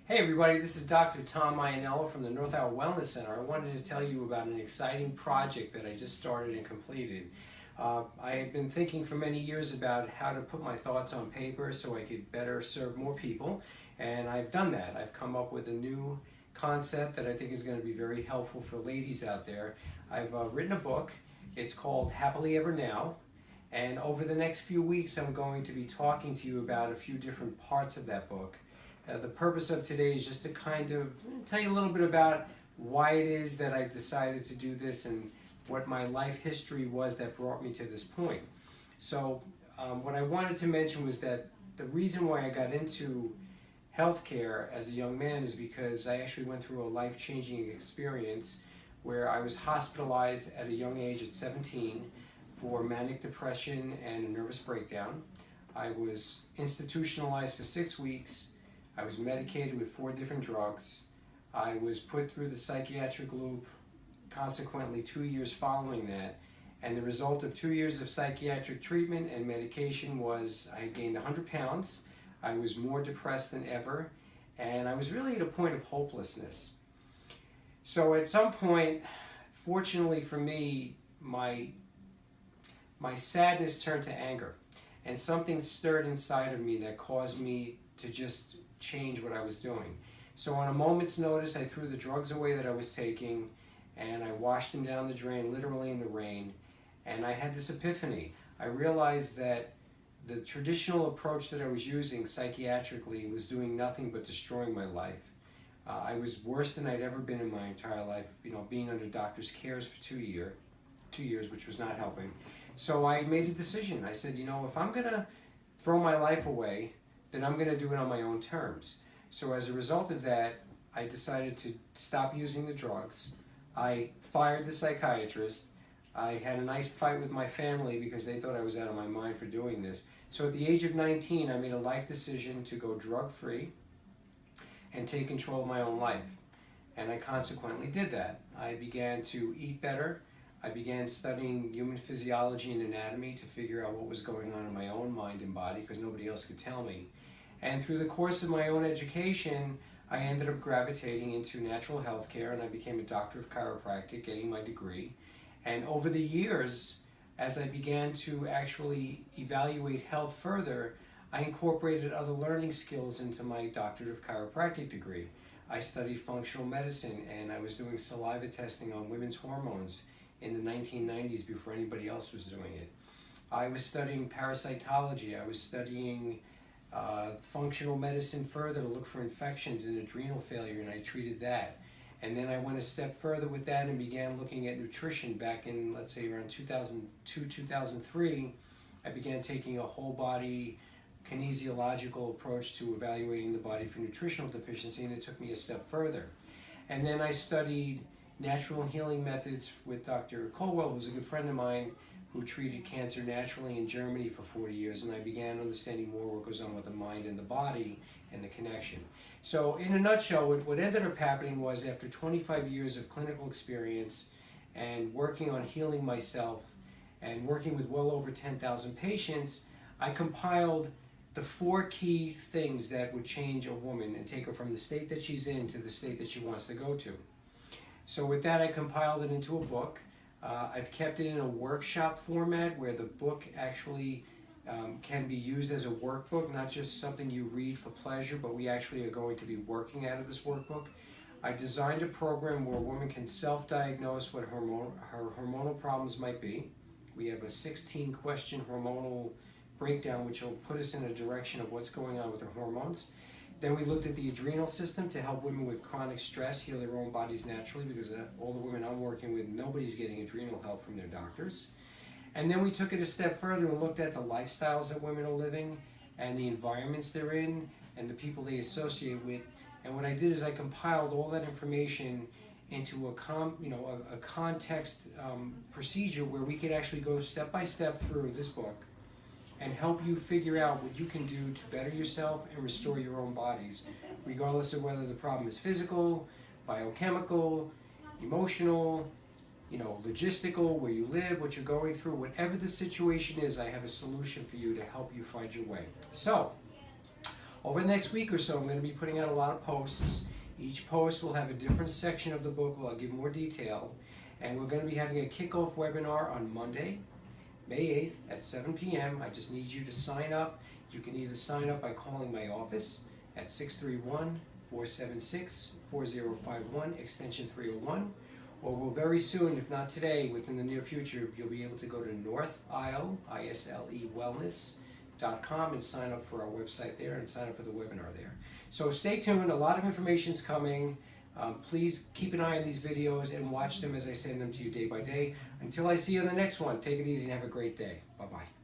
Hey everybody, this is Dr. Tom Ianniello from the North Iowa Wellness Center. I wanted to tell you about an exciting project that I just started and completed. I have been thinking for many years about how to put my thoughts on paper so I could better serve more people, and I've done that. I've come up with a new concept that I think is going to be very helpful for ladies out there. I've written a book. It's called Happily Ever Now, and over the next few weeks I'm going to be talking to you about a few different parts of that book. The purpose of today is just to kind of tell you a little bit about why it is that I decided to do this and what my life history was that brought me to this point. So what I wanted to mention was that the reason why I got into healthcare as a young man is because I actually went through a life-changing experience where I was hospitalized at a young age at 17 for manic depression and a nervous breakdown. I was institutionalized for 6 weeks. I was medicated with 4 different drugs. I was put through the psychiatric loop, consequently 2 years following that. And the result of 2 years of psychiatric treatment and medication was I gained 100 pounds. I was more depressed than ever. And I was really at a point of hopelessness. So at some point, fortunately for me, my sadness turned to anger. And something stirred inside of me that caused me to just change what I was doing. So on a moment's notice, I threw the drugs away that I was taking and I washed them down the drain, literally in the rain, and I had this epiphany. I realized that the traditional approach that I was using psychiatrically was doing nothing but destroying my life. I was worse than I'd ever been in my entire life, being under doctor's cares for 2 years, which was not helping. So I made a decision. I said, if I'm gonna throw my life away, then I'm going to do it on my own terms. So as a result of that, I decided to stop using the drugs. I fired the psychiatrist. I had a nice fight with my family because they thought I was out of my mind for doing this. So at the age of 19, I made a life decision to go drug-free and take control of my own life. And I consequently did that. I began to eat better. I began studying human physiology and anatomy to figure out what was going on in my own mind and body because nobody else could tell me. And through the course of my own education, I ended up gravitating into natural health care, and I became a doctor of chiropractic, getting my degree. And over the years, as I began to actually evaluate health further, I incorporated other learning skills into my doctorate of chiropractic degree. I studied functional medicine, and I was doing saliva testing on women's hormones in the 1990s before anybody else was doing it. I was studying parasitology. I was studying functional medicine further to look for infections and adrenal failure, and I treated that. And then I went a step further with that and began looking at nutrition back in, let's say, around 2002, 2003. I began taking a whole body kinesiological approach to evaluating the body for nutritional deficiency, and it took me a step further. And then I studied natural healing methods with Dr. Colwell, who's a good friend of mine, who treated cancer naturally in Germany for 40 years, and I began understanding more what goes on with the mind and the body and the connection. So in a nutshell, what ended up happening was after 25 years of clinical experience and working on healing myself and working with well over 10,000 patients, I compiled the 4 key things that would change a woman and take her from the state that she's in to the state that she wants to go to. So with that, I compiled it into a book. I've kept it in a workshop format where the book actually can be used as a workbook, not just something you read for pleasure, but we actually are going to be working out of this workbook. I designed a program where a woman can self-diagnose what her hormonal problems might be. We have a 16-question hormonal breakdown, which will put us in a direction of what's going on with her hormones. Then we looked at the adrenal system to help women with chronic stress heal their own bodies naturally, because all the women I'm working with, nobody's getting adrenal help from their doctors. And then we took it a step further and looked at the lifestyles that women are living and the environments they're in and the people they associate with. And what I did is I compiled all that information into a context procedure where we could actually go step by step through this book and help you figure out what you can do to better yourself and restore your own bodies, regardless of whether the problem is physical, biochemical, emotional, logistical, where you live, what you're going through. Whatever the situation is, I have a solution for you to help you find your way. So, Over the next week or so, I'm going to be putting out a lot of posts. Each post will have a different section of the book where I'll give more detail. And we're going to be having a kickoff webinar on Monday, May 8th at 7 p.m. I just need you to sign up. You can either sign up by calling my office at 631-476-4051, extension 301, or we'll very soon, if not today, within the near future, you'll be able to go to North Isle, I-S-L-E, wellness.com and sign up for our website there and sign up for the webinar there. So stay tuned, a lot of information's coming. Please keep an eye on these videos and watch them as I send them to you day by day. Until I see you on the next one, take it easy and have a great day. Bye-bye.